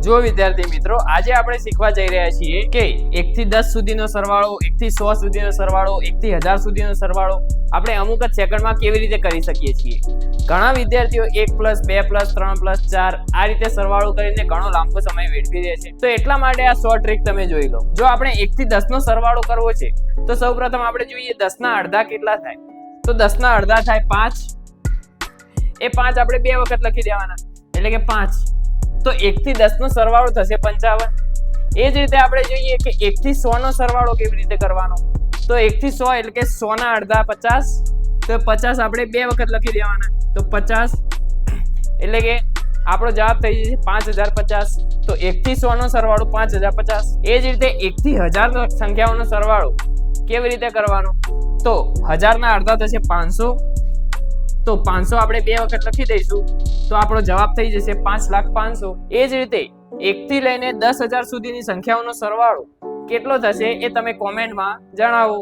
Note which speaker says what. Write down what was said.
Speaker 1: જો વિદ્યાર્થી મિત્રો, આજે આપણે શીખવા જઈ રહ્યા છીએ કે 1 થી 10 સુધીનો સરવાળો, 1 થી 100 સુધીનો સરવાળો, 1 થી 1000 સુધીનો સરવાળો આપણે અમુક જ સેકન્ડમાં કેવી રીતે કરી શકીએ છીએ। ઘણા વિદ્યાર્થીઓ 1 + 2 + 3 + 4 આ રીતે સરવાળો કરીને ઘણો લાંબો સમય વેડફી દે છે। તો એટલા માટે આ શોર્ટ ટ્રીક તમે જોઈ લો। જો આપણે 1 થી 10 નો સરવાળો કરવો છે તો સૌપ્રથમ આપણે જોઈએ 10 ના અડધા કેટલા થાય। તો 10 ના અડધા થાય 5। એ 5 આપણે બે વખત લખી દેવાના, એટલે કે 5। તો 1 થી 10 નો સરવાળો થશે 55। એ જ રીતે આપણે જોઈએ કે 1 થી 100 નો સરવાળો કેવી રીતે કરવાનો। તો 1 થી 100 એટલે કે 100 ના અડધા 50। તો 50 આપણે બે વખત લખી દેવાના, તો 50 એટલે કે આપણો જવાબ થઈ જશે 5050। તો 1 થી 100 નો સરવાળો 5050। એ જ રીતે 1 થી 1000 સંખ્યાઓનો સરવાળો કેવી રીતે કરવાનો। તો 1000 ના અડધા થશે 500। તો 500 આપણે બે વખત લખી દઈશું, તો આપણો જવાબ થઈ જશે 5,05,000। એ જ રીતે 1 થી લઈને 10,000 સુધીની સંખ્યાઓનો સરવાળો કેટલો થશે એ તમે કોમેન્ટમાં જણાવો।